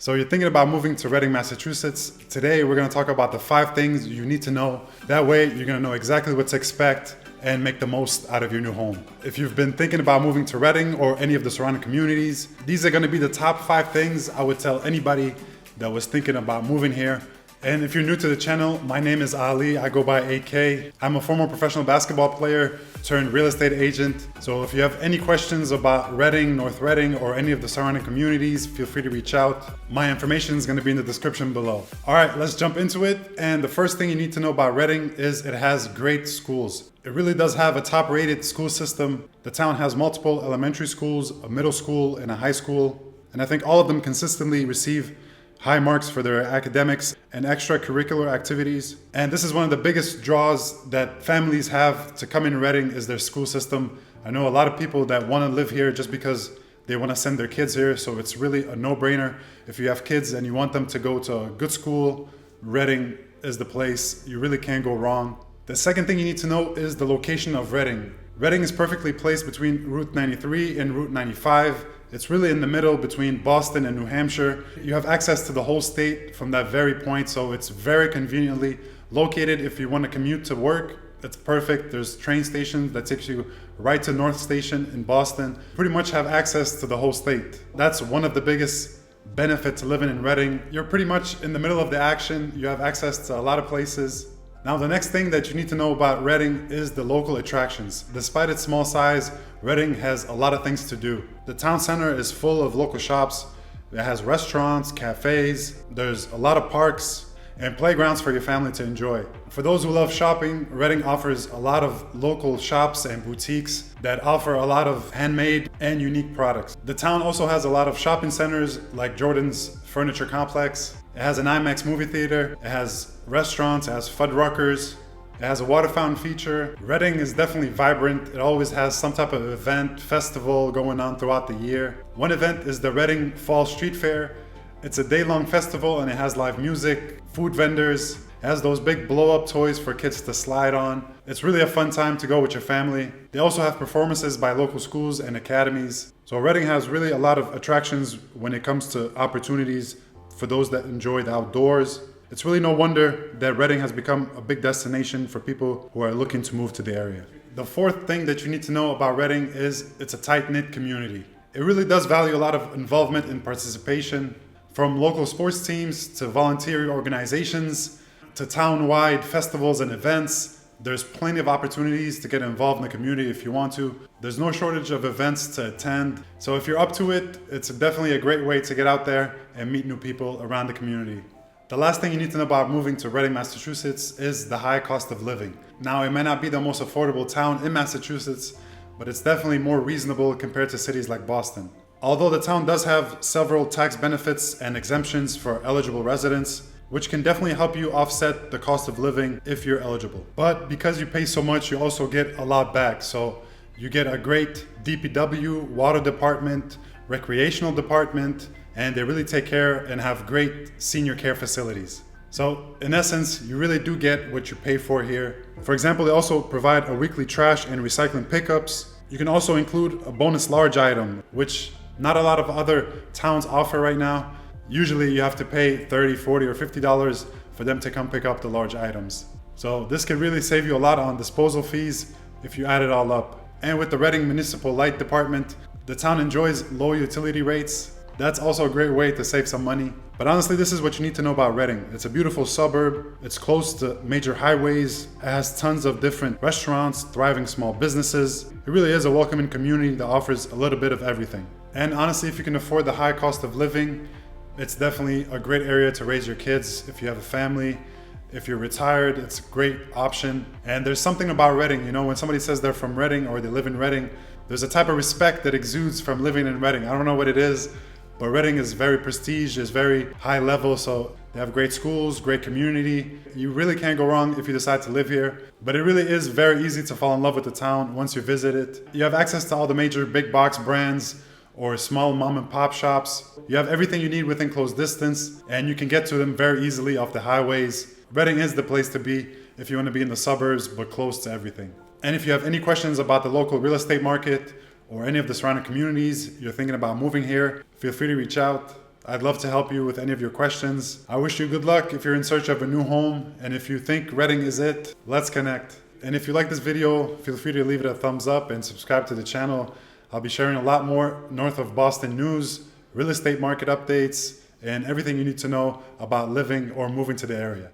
So you're thinking about moving to Reading, Massachusetts. Today we're going to talk about the 5 things you need to know. That way you're going to know exactly what to expect and make the most out of your new home. If you've been thinking about moving to Reading or any of the surrounding communities, these are going to be the top 5 things I would tell anybody that was thinking about moving here. And if you're new to the channel, my name is Ali. I go by AK. I'm a former professional basketball player turned real estate agent. So if you have any questions about Reading, North Reading, or any of the surrounding communities, feel free to reach out. My information is going to be in the description below. All right, let's jump into it. And the first thing you need to know about Reading is it has great schools. It really does have a top-rated school system. The town has multiple elementary schools, a middle school, and a high school. And I think all of them consistently receive high marks for their academics and extracurricular activities. And this is one of the biggest draws that families have to come in Reading is their school system. I know a lot of people that want to live here just because they want to send their kids here. So it's really a no-brainer. If you have kids and you want them to go to a good school, Reading is the place. You really can't go wrong. The second thing you need to know is the location of Reading. Reading is perfectly placed between Route 93 and Route 95. It's really in the middle between Boston and New Hampshire. You have access to the whole state from that very point, so it's very conveniently located. If you want to commute to work, it's perfect. There's train stations that takes you right to North Station in Boston. Pretty much have access to the whole state. That's one of the biggest benefits to living in Reading. You're pretty much in the middle of the action. You have access to a lot of places. Now, the next thing that you need to know about Reading is the local attractions. Despite its small size, Reading has a lot of things to do. The town center is full of local shops. It has restaurants, cafes, there's a lot of parks and playgrounds for your family to enjoy. For those who love shopping, Reading offers a lot of local shops and boutiques that offer a lot of handmade and unique products. The town also has a lot of shopping centers like Jordan's Furniture Complex. It has an IMAX movie theater, it has restaurants, it has Fuddruckers, it has a water fountain feature. Reading is definitely vibrant. It always has some type of event, festival going on throughout the year. One event is the Reading Fall Street Fair. It's a day-long festival and it has live music, food vendors. It has those big blow-up toys for kids to slide on. It's really a fun time to go with your family. They also have performances by local schools and academies. So Reading has really a lot of attractions when it comes to opportunities for those that enjoy the outdoors. It's really no wonder that Reading has become a big destination for people who are looking to move to the area. The fourth thing that you need to know about Reading is it's a tight-knit community. It really does value a lot of involvement and participation, from local sports teams to volunteer organizations to town-wide festivals and events. There's plenty of opportunities to get involved in the community if you want to. There's no shortage of events to attend. So if you're up to it, it's definitely a great way to get out there and meet new people around the community. The last thing you need to know about moving to Reading, Massachusetts is the high cost of living. Now, it may not be the most affordable town in Massachusetts, but it's definitely more reasonable compared to cities like Boston. Although the town does have several tax benefits and exemptions for eligible residents, which can definitely help you offset the cost of living if you're eligible. But because you pay so much, you also get a lot back. So you get a great DPW, water department, recreational department, and they really take care and have great senior care facilities. So in essence, you really do get what you pay for here. For example, they also provide a weekly trash and recycling pickups. You can also include a bonus large item, which not a lot of other towns offer right now. Usually you have to pay $30, $40, or $50 for them to come pick up the large items. So this can really save you a lot on disposal fees if you add it all up. And with the Reading Municipal Light Department, the town enjoys low utility rates. That's also a great way to save some money. But honestly, this is what you need to know about Reading. It's a beautiful suburb. It's close to major highways. It has tons of different restaurants, thriving small businesses. It really is a welcoming community that offers a little bit of everything. And honestly, if you can afford the high cost of living, it's definitely a great area to raise your kids if you have a family. If you're retired, it's a great option. And there's something about Reading, you know, when somebody says they're from Reading or they live in Reading, there's a type of respect that exudes from living in Reading. I don't know what it is, but Reading is very prestige, is very high level. So they have great schools, great community. You really can't go wrong if you decide to live here. But it really is very easy to fall in love with the town once you visit it. You have access to all the major big box brands or small mom and pop shops. You have everything you need within close distance, and you can get to them very easily off the highways. Reading is the place to be if you want to be in the suburbs but close to everything. And if you have any questions about the local real estate market or any of the surrounding communities, you're thinking about moving here, feel free to reach out. I'd love to help you with any of your questions. I wish you good luck if you're in search of a new home, and if you think Reading is it, let's connect. And if you like this video, feel free to leave it a thumbs up and subscribe to the channel. I'll be sharing a lot more north of Boston news, real estate market updates, and everything you need to know about living or moving to the area.